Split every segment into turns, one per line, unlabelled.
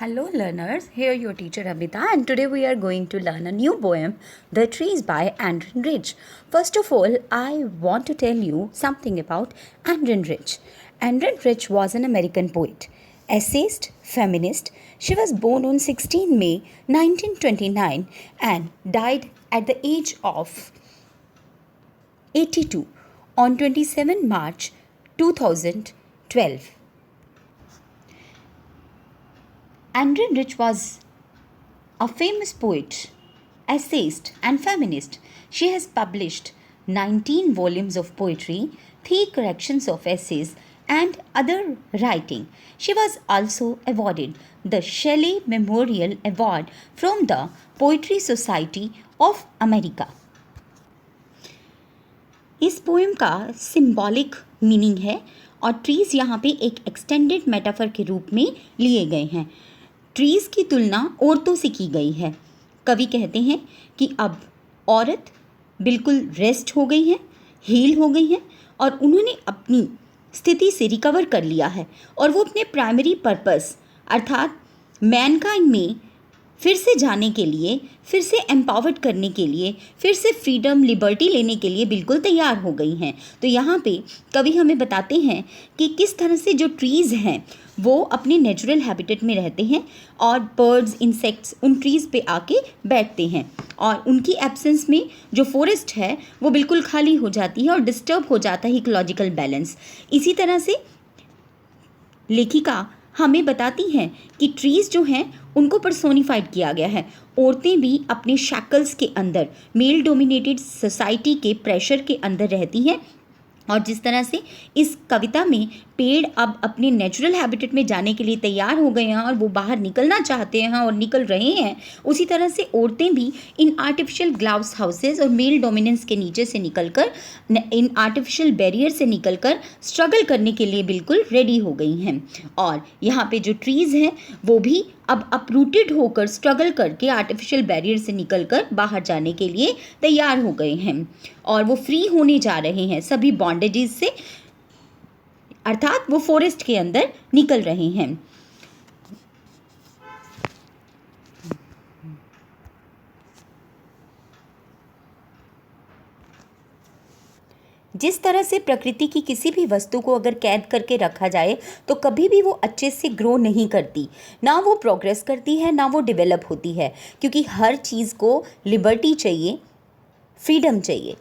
Hello learners, here your teacher Abhita and today we are going to learn a new poem, The Trees by Andrin Rich. First of all, I want to tell you something about Andrin Rich. Andrin Rich was an American poet, essayist, feminist. She was born on 16 May 1929 and died at the age of 82 on 27 March 2012. Andrin Rich was a famous poet, essayist, and feminist. She has published 19 volumes of poetry, 3 collections of essays, and other writing. She was also awarded the Shelley Memorial Award from the Poetry Society of America. इस poem का symbolic meaning है और trees यहाँ पे एक extended metaphor के रूप में लिए गए हैं. ट्रीज़ की तुलना औरतों से की गई है. कवि कहते हैं कि अब औरत बिल्कुल रेस्ट हो गई है, हील हो गई है और उन्होंने अपनी स्थिति से रिकवर कर लिया है और वो अपने प्राइमरी पर्पस अर्थात मैनकाइंड में फिर से जाने के लिए, फिर से एम्पावर्ड करने के लिए, फिर से फ्रीडम लिबर्टी लेने के लिए बिल्कुल तैयार हो गई हैं. तो यहाँ पे कवि हमें बताते हैं कि किस तरह से जो ट्रीज़ हैं वो अपने नेचुरल हैबिटेट में रहते हैं और बर्ड्स, इंसेक्ट्स उन ट्रीज़ पे आके बैठते हैं और उनकी एब्सेंस में जो फॉरेस्ट है वो बिल्कुल खाली हो जाती है और डिस्टर्ब हो जाता है इकोलॉजिकल बैलेंस. इसी तरह से लेखिका हमें बताती हैं कि ट्रीज़ जो हैं उनको पर्सोनिफाइड किया गया है. औरतें भी अपने शैकल्स के अंदर, मेल डोमिनेटेड सोसाइटी के प्रेशर के अंदर रहती हैं और जिस तरह से इस कविता में पेड़ अब अपने नेचुरल हैबिटेट में जाने के लिए तैयार हो गए हैं और वो बाहर निकलना चाहते हैं और निकल रहे हैं, उसी तरह से औरतें भी इन आर्टिफिशियल ग्लास हाउसेस और मेल डोमिनेंस के नीचे से निकलकर, इन आर्टिफिशियल बैरियर से निकलकर स्ट्रगल करने के लिए बिल्कुल रेडी हो गई हैं. और यहाँ पे जो ट्रीज़ हैं वो भी अब अपरूटेड होकर स्ट्रगल करके आर्टिफिशियल बैरियर से निकलकर बाहर जाने के लिए तैयार हो गए हैं और वो फ्री होने जा रहे हैं सभी बॉन्डेजेस से, अर्थात वो फॉरेस्ट के अंदर निकल रहे हैं. जिस तरह से प्रकृति की किसी भी वस्तु को अगर कैद करके रखा जाए तो कभी भी वो अच्छे से ग्रो नहीं करती, ना वो प्रोग्रेस करती है, ना वो डेवलप होती है, क्योंकि हर चीज़ को लिबर्टी चाहिए, फ्रीडम चाहिए.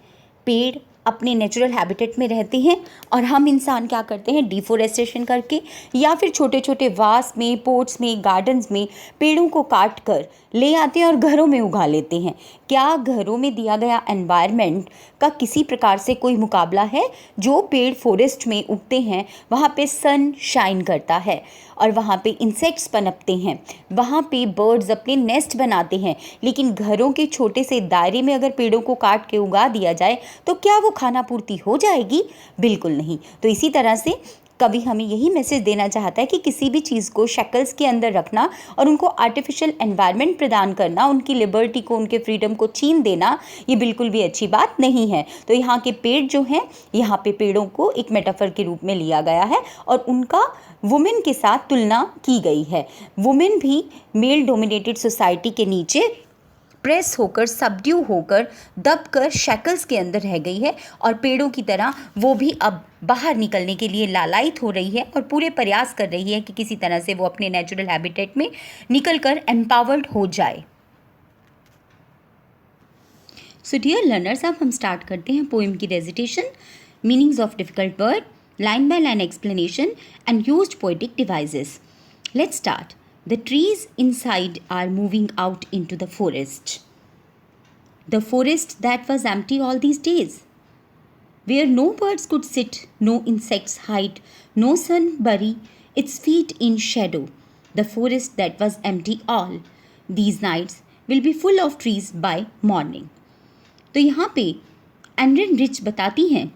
पेड़ अपने नेचुरल हैबिटेट में रहते हैं और हम इंसान क्या करते हैं, डिफोरेस्टेशन करके या फिर छोटे छोटे वास में, पोर्ट्स में, गार्डन्स में पेड़ों को काट कर ले आते हैं और घरों में उगा लेते हैं. क्या घरों में दिया गया एनवायरनमेंट का किसी प्रकार से कोई मुकाबला है? जो पेड़ फॉरेस्ट में उगते हैं वहाँ पे सन शाइन करता है और वहाँ पे इंसेक्ट्स पनपते हैं, वहाँ पे बर्ड्स अपने नेस्ट बनाते हैं. लेकिन घरों के छोटे से दायरे में अगर पेड़ों को काट के उगा दिया जाए तो क्या वो खाना पूर्ति हो जाएगी? बिल्कुल नहीं. तो इसी तरह से कभी हमें यही मैसेज देना चाहता है कि किसी भी चीज़ को शक्ल्स के अंदर रखना और उनको आर्टिफिशियल एनवायरनमेंट प्रदान करना, उनकी लिबर्टी को, उनके फ्रीडम को छीन देना, ये बिल्कुल भी अच्छी बात नहीं है. तो यहाँ के पेड़ जो हैं, यहाँ पे पेड़ों को एक मेटाफर के रूप में लिया गया है और उनका वुमेन के साथ तुलना की गई है. वुमेन भी मेल डोमिनेटेड सोसाइटी के नीचे प्रेस होकर, सबड्यू होकर, दबकर शैकल्स के अंदर रह गई है और पेड़ों की तरह वो भी अब बाहर निकलने के लिए लालायित हो रही है और पूरे प्रयास कर रही है कि किसी तरह से वो अपने नेचुरल हैबिटेट में निकलकर एम्पावर्ड हो जाए. सो डियर लर्नर्स, अब हम स्टार्ट करते हैं पोएम की recitation, meanings of difficult word, line by line explanation and used poetic devices. Let's start. The trees inside are moving out into the forest. The forest that was empty all these days, where no birds could sit, no insects hide, no sun bury its feet in shadow. The forest that was empty all these nights will be full of trees by morning. तो यहाँ पे एंड्रिन rich बताती हैं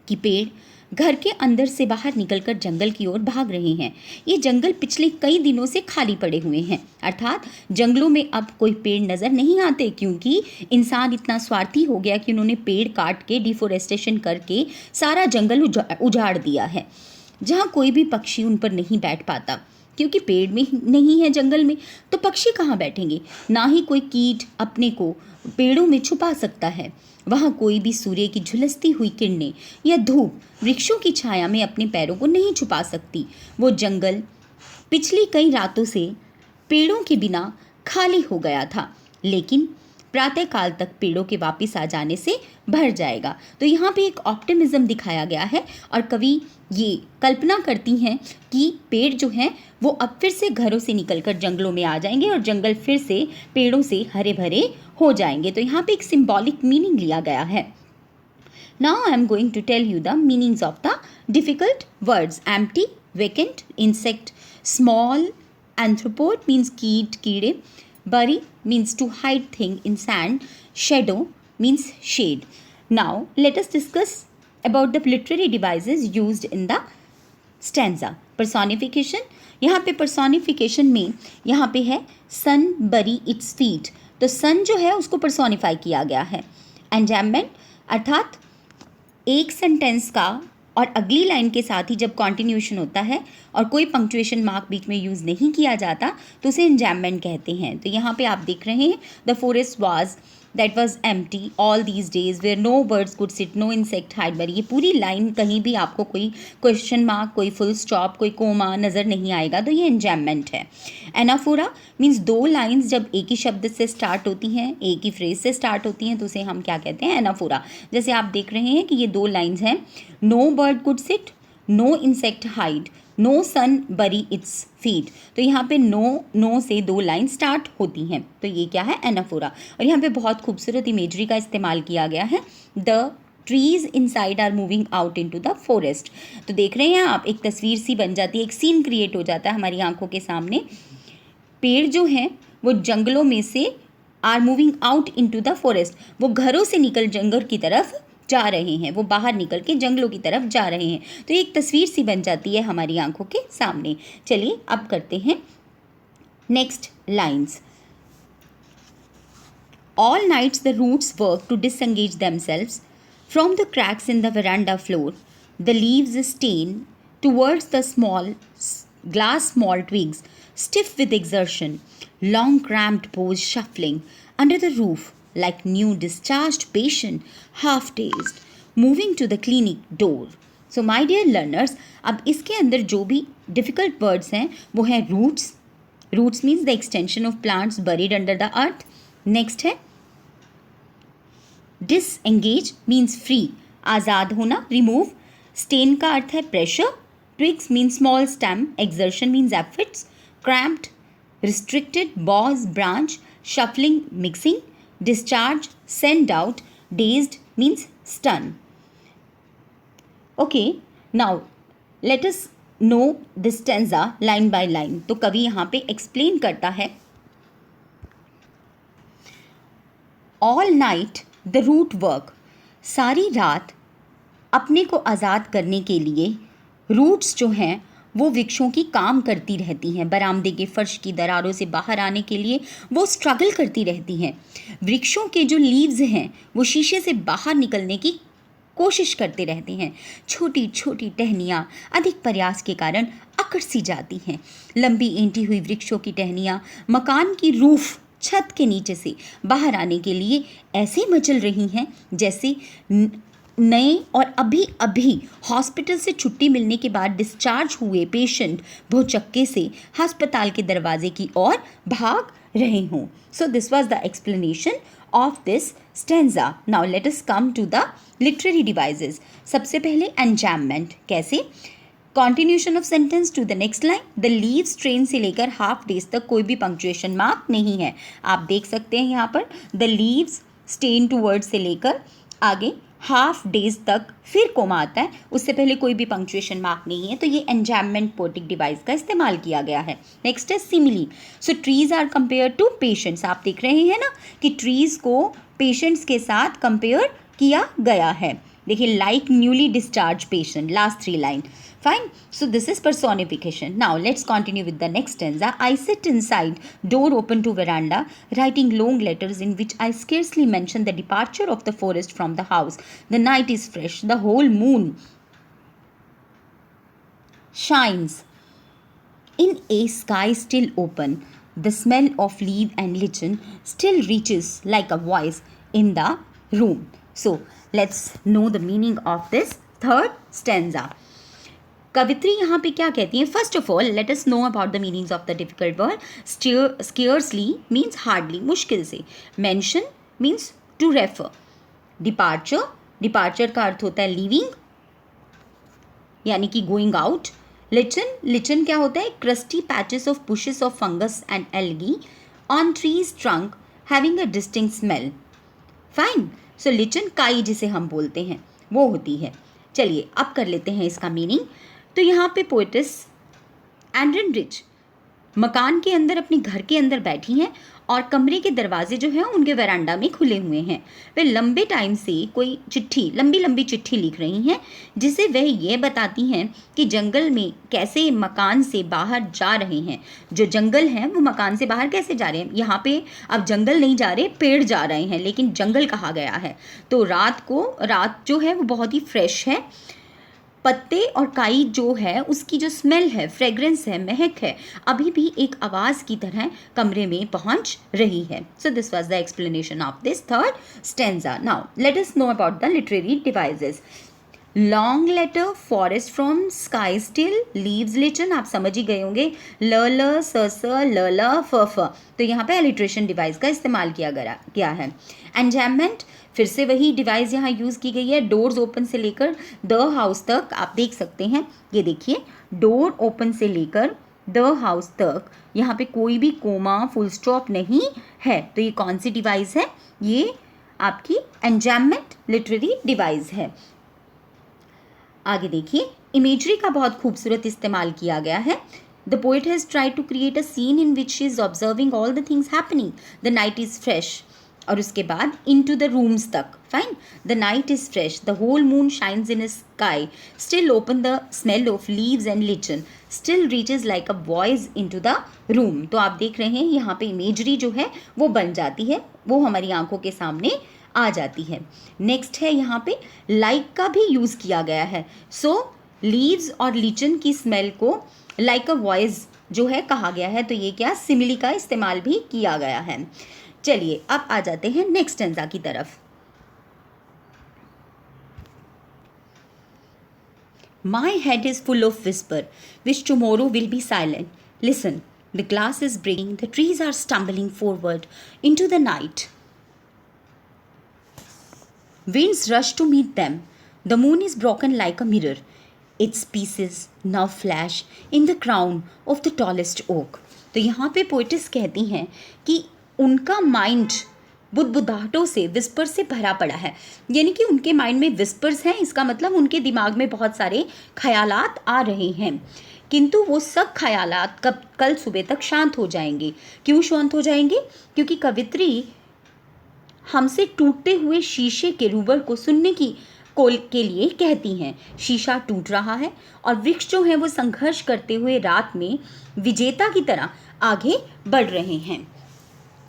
कि पेड़ घर के अंदर से बाहर निकलकर जंगल की ओर भाग रहे हैं. ये जंगल पिछले कई दिनों से खाली पड़े हुए हैं, अर्थात जंगलों में अब कोई पेड़ नज़र नहीं आते क्योंकि इंसान इतना स्वार्थी हो गया कि उन्होंने पेड़ काट के, डिफोरेस्टेशन करके सारा जंगल उजाड़ दिया है. जहाँ कोई भी पक्षी उन पर नहीं बैठ पाता, क्योंकि पेड़ में नहीं है, जंगल में, तो पक्षी कहाँ बैठेंगे। ना ही कोई कीट अपने को पेड़ों में छुपा सकता है। वहाँ कोई भी सूर्य की झुलसती हुई किरणें या धूप वृक्षों की छाया में अपने पैरों को नहीं छुपा सकती। वो जंगल पिछली कई रातों से पेड़ों के बिना खाली हो गया था, लेकिन प्रातःकाल तक पेड़ों के वापस आ जाने से भर जाएगा। तो यहाँ पे एक ऑप्टिमिज्म दिखाया गया है और कवि ये कल्पना करती हैं कि पेड़ जो हैं वो अब फिर से घरों से निकलकर जंगलों में आ जाएंगे और जंगल फिर से पेड़ों से हरे भरे हो जाएंगे। तो यहाँ पे एक सिंबॉलिक मीनिंग लिया गया है। Now I am going to tell you the meanings of the difficult words. Empty, vacant, insect, small, anthropod means कीट कीड़े, bury means to hide thing in sand, shadow means shade. Now let us discuss about the literary devices used in the stanza. Personification, यहाँ पे personification में यहाँ पे है sun bury its feet, तो sun जो है उसको personify किया गया है। Enjambment अर्थात एक सेंटेंस का और अगली लाइन के साथ ही जब कॉन्टिन्यूशन होता है और कोई पंक्चुएशन मार्क बीच में यूज़ नहीं किया जाता तो उसे एंजैम्बमेंट कहते हैं। तो यहाँ पे आप देख रहे हैं the forest was that was empty all these days where no birds could sit no insect hide bury. ये पूरी लाइन कहीं भी आपको कोई क्वेश्चन मार्क, कोई फुल स्टॉप, कोई कोमा नज़र नहीं आएगा, तो ये एंजैम्बमेंट है। एनाफोरा मीन्स दो लाइन्स जब एक ही शब्द से स्टार्ट होती हैं, एक ही फ्रेज से स्टार्ट होती हैं, तो उसे हम क्या कहते हैं, एनाफोरा। जैसे आप देख रहे हैं कि ये दो लाइन्स हैं, no bird could sit, no insect hide, no sun bury its feet. तो यहाँ पे नो से दो लाइन स्टार्ट होती हैं, तो ये क्या है, एनाफोरा। और यहाँ पे बहुत खूबसूरत इमेजरी का इस्तेमाल किया गया है। The trees inside are moving out into the forest. तो देख रहे हैं आप, एक तस्वीर सी बन जाती है, एक सीन क्रिएट हो जाता है हमारी आंखों के सामने। पेड़ जो हैं वो जंगलों में से are moving out into the forest, वो घरों से निकल जंगल की तरफ जा रहे हैं, वो बाहर निकल के जंगलों की तरफ जा रहे हैं। तो एक तस्वीर सी बन जाती है हमारी आंखों के सामने। चलिए अब करते हैं next lines. All nights the roots work to disengage themselves from the cracks in the veranda floor, the leaves strain towards the small glass small twigs, stiff with exertion, long cramped pose shuffling under the roof like new discharged patient, half dazed, moving to the clinic door. So my dear learners, अब इसके अंदर जो भी difficult words हैं वो हैं roots. Roots means the extension of plants buried under the earth. Next है disengage means free, आज़ाद होना, remove. Stain का अर्थ है pressure. Twigs means small stem, exertion means efforts, cramped, restricted, boss, branch, shuffling, mixing, discharge, send out, dazed means stun. Okay, now let us know this stanza line by line. तो कवि यहाँ पे explain करता है, all night the root work, सारी रात अपने को आज़ाद करने के लिए रूट्स जो हैं वो वृक्षों की काम करती रहती हैं। बरामदे के फर्श की दरारों से बाहर आने के लिए वो स्ट्रगल करती रहती हैं। वृक्षों के जो लीव्स हैं वो शीशे से बाहर निकलने की कोशिश करते रहते हैं। छोटी छोटी टहनियाँ अधिक प्रयास के कारण अकड़ सी जाती हैं। लंबी एंटी हुई वृक्षों की टहनियाँ मकान की रूफ, छत के नीचे से बाहर आने के लिए ऐसे मचल रही हैं जैसे नए और अभी अभी हॉस्पिटल से छुट्टी मिलने के बाद डिस्चार्ज हुए पेशेंट भौचक्के से अस्पताल के दरवाजे की ओर भाग रहे हों। So this was the explanation of this stanza. Now let us come to the literary devices. सबसे पहले एंजैम्बमेंट, कैसे, continuation of sentence to the next line. The leaves strain से लेकर हाफ डेज तक कोई भी पंक्चुएशन मार्क नहीं है। आप देख सकते हैं यहाँ पर the leaves strain towards से लेकर आगे हाफ डेज तक फिर कोमा आता है, उससे पहले कोई भी पंक्चुएशन मार्क नहीं है। तो ये एंजैम्बमेंट पोएटिक डिवाइस का इस्तेमाल किया गया है। नेक्स्ट है simile. So trees are compare to patients. आप देख रहे हैं ना कि ट्रीज को पेशेंट्स के साथ कंपेयर किया गया है। देखिए, like newly discharge patient, last three line. Fine. So this is personification. Now let's continue with the next stanza. I sit inside, door open to veranda, writing long letters in which I scarcely mention the departure of the forest from the house. The night is fresh. The whole moon shines. In a sky still open, the smell of leaf and lichen still reaches like a voice in the room. So let's know the meaning of this third stanza. कवित्री यहाँ पे क्या कहती हैं? First of all let us know about the meanings of the difficult word. Scarcely means hardly, मुश्किल से. Mention means to refer. Departure, departure का अर्थ होता है लीविंग यानी कि गोइंग आउट. लिचन, लिचन क्या होता है? Crusty patches of bushes of fungus and algae on trees trunk having a distinct smell. Fine. So lichen काई जिसे हम बोलते हैं वो होती है. चलिए अब कर लेते हैं इसका मीनिंग. तो यहाँ पे पोएटिस एंड्रिन रिच मकान के अंदर अपने घर के अंदर बैठी हैं और कमरे के दरवाजे जो हैं उनके वरांडा में खुले हुए हैं. वे लंबे टाइम से कोई चिट्ठी, लंबी लंबी चिट्ठी लिख रही हैं जिसे वह ये बताती हैं कि जंगल में कैसे मकान से बाहर जा रहे हैं. जो जंगल हैं वो मकान से बाहर कैसे जा रहे हैं. यहाँ पे अब जंगल नहीं जा रहे, पेड़ जा रहे हैं, लेकिन जंगल कहा गया है. तो रात जो है वो बहुत ही फ्रेश है. पत्ते और काई जो है उसकी जो स्मेल है, फ्रेग्रेंस है, महक है, अभी भी एक आवाज़ की तरह कमरे में पहुंच रही है. So this was the explanation of this third stanza. Now let us know about the literary devices. Long letter, forest from, sky still, leaves lichen, आप समझ ही गए होंगे. ल स ल फ. तो यहाँ पे अलिट्रेशन डिवाइस का इस्तेमाल किया है. एंजैममेंट, फिर से वही डिवाइस यहाँ यूज़ की गई है. डोर्स ओपन से लेकर द हाउस तक आप देख सकते हैं. ये देखिए, डोर ओपन से लेकर द हाउस तक यहाँ पे कोई भी कोमा, फुल स्टॉप नहीं है. तो ये कौन सी डिवाइस है? ये आपकी एंजैममेंट लिटरेरी डिवाइस है. आगे देखिए, इमेजरी का बहुत खूबसूरत इस्तेमाल किया गया है. The poet has tried to create a scene in which she is observing all the things happening. The night is fresh. और उसके बाद into the rooms तक. Fine. The night is fresh. The whole moon shines in a sky. Still open, the smell of leaves and lichen still reaches like a voice into the room. तो आप देख रहे हैं यहाँ पे imagery जो है वो बन जाती है, वो हमारी आंखों के सामने आ जाती है. नेक्स्ट है यहाँ पे लाइक का भी यूज़ किया गया है. सो लीव्स और लीचन की स्मेल को लाइक अ वॉइस जो है कहा गया है. तो ये क्या, सिमिली का इस्तेमाल भी किया गया है. चलिए अब आ जाते हैं नेक्स्ट स्टेंजा की तरफ. My head is full of whisper, which tomorrow will be silent. Listen, the glass is breaking, the trees are stumbling forward into the night. Winds rush to meet them. The moon is broken like a mirror. Its pieces now flash in the crown of the tallest oak. तो यहाँ पे पोइटिस कहती हैं कि उनका mind बुदबुदाहटों से, whisper से भरा पड़ा है. यानी कि उनके माइंड में विस्पर्स हैं. इसका मतलब उनके दिमाग में बहुत सारे ख्यालात आ रहे हैं, किंतु वो सब ख्यालात कल सुबह तक शांत हो जाएंगे. क्यों शांत हो जाएंगे? क्योंकि कवित्री हमसे टूटते हुए शीशे के रूबर को सुनने की कोल के लिए कहती हैं. शीशा टूट रहा है और वृक्ष जो हैं वो संघर्ष करते हुए रात में विजेता की तरह आगे बढ़ रहे हैं.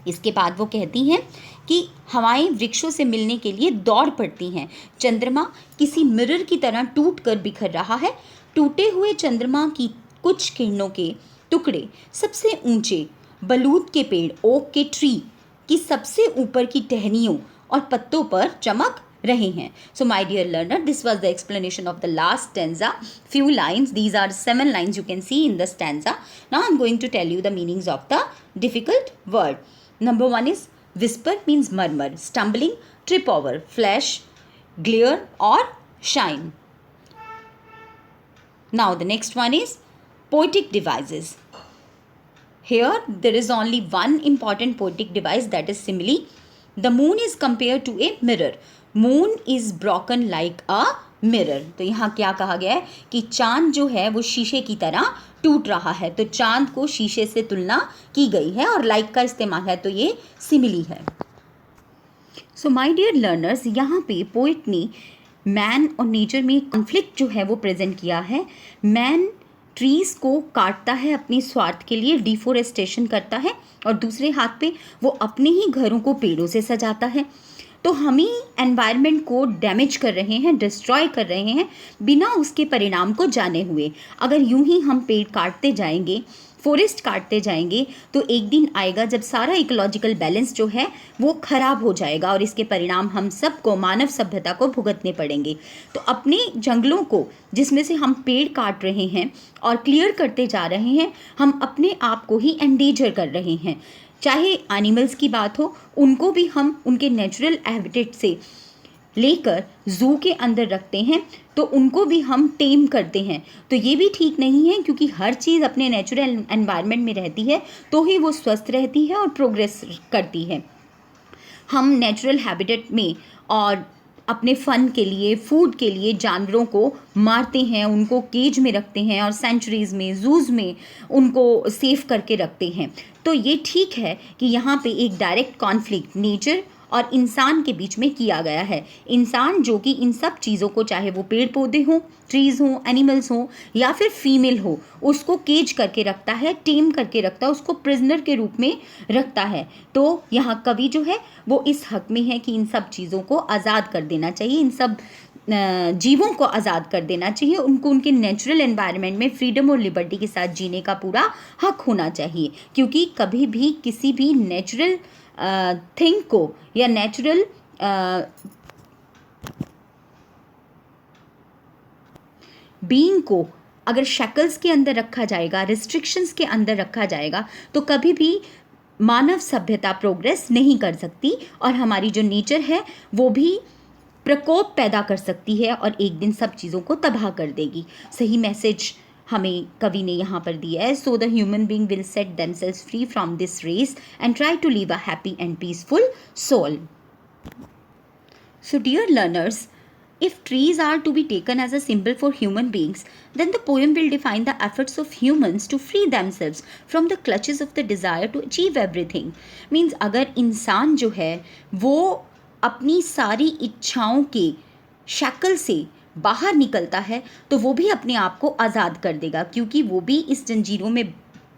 इसके बाद वो कहती हैं कि हवाएं वृक्षों से मिलने के लिए दौड़ पड़ती हैं. चंद्रमा किसी मिरर की तरह टूट कर बिखर रहा है. टूटे हुए चंद्रमा की कुछ किरणों के टुकड़े सबसे ऊंचे बलूत के पेड़, ओक के ट्री की सबसे ऊपर की टहनियों और पत्तों पर चमक रहे हैं. So my dear learner, this was the explanation of the last stanza. Few lines, these are 7 lines you can see in the stanza. Now I'm going to tell you the meanings of the difficult word. Number 1 is whisper, means murmur, stumbling, trip over, flash, glare or shine. Now the next one is poetic devices. Here there is only one important poetic device, that is simile. The moon is compared to a mirror. Moon is broken like a mirror. तो यहाँ क्या कहा गया है कि चांद जो है वो शीशे की तरह टूट रहा है. तो चांद को शीशे से तुलना की गई है और लाइक का इस्तेमाल है, तो ये सिमिली है. सो माय डियर लर्नर्स, यहाँ पे पोइट ने मैन और नेचर में कॉन्फ्लिक्ट जो है वो प्रेजेंट किया है. मैन ट्रीज़ को काटता है अपने स्वार्थ के लिए, डिफोरेस्टेशन करता है, और दूसरे हाथ पे वो अपने ही घरों को पेड़ों से सजाता है. तो हम ही एनवायरनमेंट को डैमेज कर रहे हैं, डिस्ट्रॉय कर रहे हैं बिना उसके परिणाम को जाने हुए। अगर यूं ही हम पेड़ काटते जाएंगे, फॉरेस्ट काटते जाएंगे, तो एक दिन आएगा जब सारा इकोलॉजिकल बैलेंस जो है वो खराब हो जाएगा और इसके परिणाम हम सबको, मानव सभ्यता को भुगतने पड़ेंगे। तो अपने जंगलों को, जिसमें से हम पेड़ काट रहे हैं और क्लियर करते जा रहे हैं, हम अपने आप को ही एंडेंजर कर रहे हैं। चाहे एनिमल्स की बात हो, उनको भी हम उनके नेचुरल हैबिटेट से लेकर जू के अंदर रखते हैं तो उनको भी हम टेम करते हैं। तो ये भी ठीक नहीं है, क्योंकि हर चीज़ अपने नेचुरल एनवायरनमेंट में रहती है तो ही वो स्वस्थ रहती है और प्रोग्रेस करती है। हम नेचुरल हैबिटेट में और अपने फ़न के लिए, फूड के लिए जानवरों को मारते हैं, उनको केज में रखते हैं और सेंचुरीज़ में, जूज़ में उनको सेव करके रखते हैं। तो ये ठीक है कि यहाँ पे एक डायरेक्ट कॉन्फ्लिक्ट नेचर और इंसान के बीच में किया गया है। इंसान जो कि इन सब चीज़ों को, चाहे वो पेड़ पौधे हों, ट्रीज़ हों, एनिमल्स हों या फिर फीमेल हो, उसको केज करके रखता है, टेम करके रखता है, उसको प्रिजनर के रूप में रखता है। तो यहाँ कवि जो है वो इस हक में है कि इन सब चीज़ों को आज़ाद कर देना चाहिए, इन सब जीवों को आज़ाद कर देना चाहिए, उनको उनके नेचुरल एनवायरनमेंट में फ्रीडम और लिबर्टी के साथ जीने का पूरा हक होना चाहिए। क्योंकि कभी भी किसी भी नेचुरल थिंग को या नेचुरल बीइंग को अगर शैकल्स के अंदर रखा जाएगा, रिस्ट्रिक्शंस के अंदर रखा जाएगा, तो कभी भी मानव सभ्यता प्रोग्रेस नहीं कर सकती और हमारी जो नेचर है वो भी प्रकोप पैदा कर सकती है और एक दिन सब चीज़ों को तबाह कर देगी। सही मैसेज हमें कवि ने यहाँ पर दिया है। So the human being will set themselves free from this race and try to live a happy and peaceful soul. So dear learners, if trees are to be taken as a symbol for human beings, then the poem will define the efforts of humans to free themselves from the clutches of the desire to achieve everything. Means अगर इंसान जो है वो अपनी सारी इच्छाओं के शक्ल से बाहर निकलता है तो वो भी अपने आप को आज़ाद कर देगा, क्योंकि वो भी इस जंजीरों में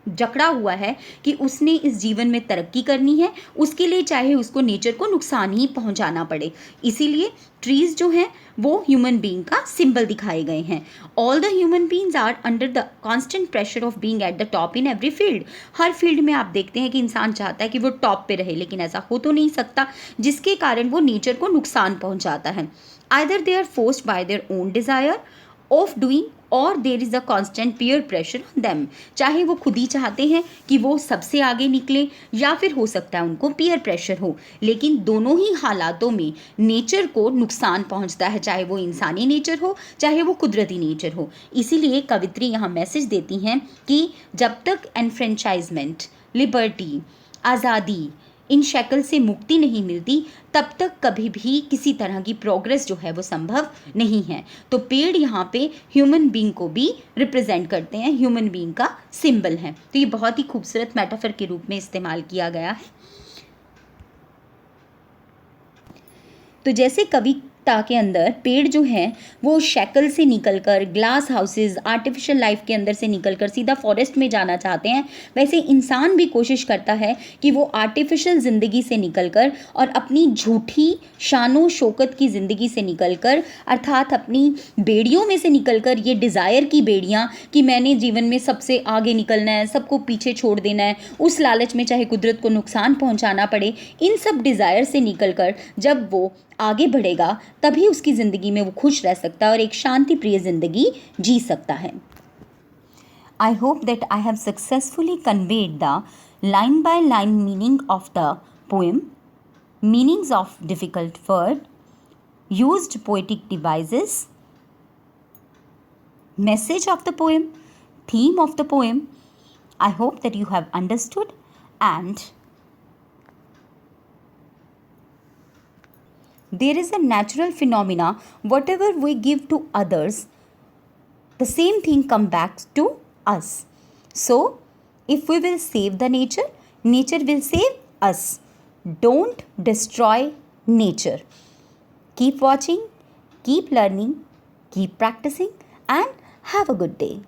जकड़ा हुआ है कि उसने इस जीवन में तरक्की करनी है, उसके लिए चाहे उसको नेचर को नुकसान ही पहुंचाना पड़े। इसीलिए ट्रीज़ जो हैं वो ह्यूमन बीइंग का सिंबल दिखाए गए हैं। All the human beings are under the constant pressure of being at the top in every field. हर फील्ड में आप देखते हैं कि इंसान चाहता है कि वो टॉप पे रहे, लेकिन ऐसा हो तो नहीं सकता, जिसके कारण वो नेचर को नुकसान पहुंचाता है। Either they are forced by their own desire of doing और there is a constant peer pressure on them. चाहे वो खुद ही चाहते हैं कि वो सबसे आगे निकले या फिर हो सकता है उनको पीयर प्रेशर हो, लेकिन दोनों ही हालातों में नेचर को नुकसान पहुंचता है, चाहे वो इंसानी नेचर हो चाहे वो कुदरती नेचर हो। इसीलिए कवित्री यहाँ मैसेज देती हैं कि जब तक एनफ्रेंचाइजमेंट, लिबर्टी, आज़ादी, इन शक्ल से मुक्ति नहीं मिलती तब तक कभी भी किसी तरह की प्रोग्रेस जो है वो संभव नहीं है। तो पेड़ यहाँ पे ह्यूमन बीइंग को भी रिप्रेजेंट करते हैं, ह्यूमन बीइंग का सिंबल है। तो ये बहुत ही खूबसूरत मेटाफर के रूप में इस्तेमाल किया गया है। तो जैसे कविता के अंदर पेड़ जो हैं वो शैकल से निकलकर, ग्लास हाउसेस, आर्टिफिशियल लाइफ के अंदर से निकलकर सीधा फॉरेस्ट में जाना चाहते हैं, वैसे इंसान भी कोशिश करता है कि वो आर्टिफिशियल ज़िंदगी से निकलकर और अपनी झूठी शानो शौकत की ज़िंदगी से निकलकर, अर्थात अपनी बेड़ियों में से निकलकर, ये डिज़ायर की बेड़ियाँ कि मैंने जीवन में सबसे आगे निकलना है, सबको पीछे छोड़ देना है, उस लालच में चाहे कुदरत को नुकसान पहुँचाना पड़े, इन सब डिज़ायर से निकलकर जब वो आगे बढ़ेगा तभी उसकी ज़िंदगी में वो खुश रह सकता है और एक शांति प्रिय ज़िंदगी जी सकता है। I hope that I have successfully conveyed the line by line meaning of the poem, meanings of difficult word, used poetic devices, message of the poem, theme of the poem. I hope that you have understood, and there is a natural phenomena, whatever we give to others, the same thing come back to us. So if we will save the nature, nature will save us. Don't destroy nature. Keep watching, keep learning, keep practicing, and have a good day.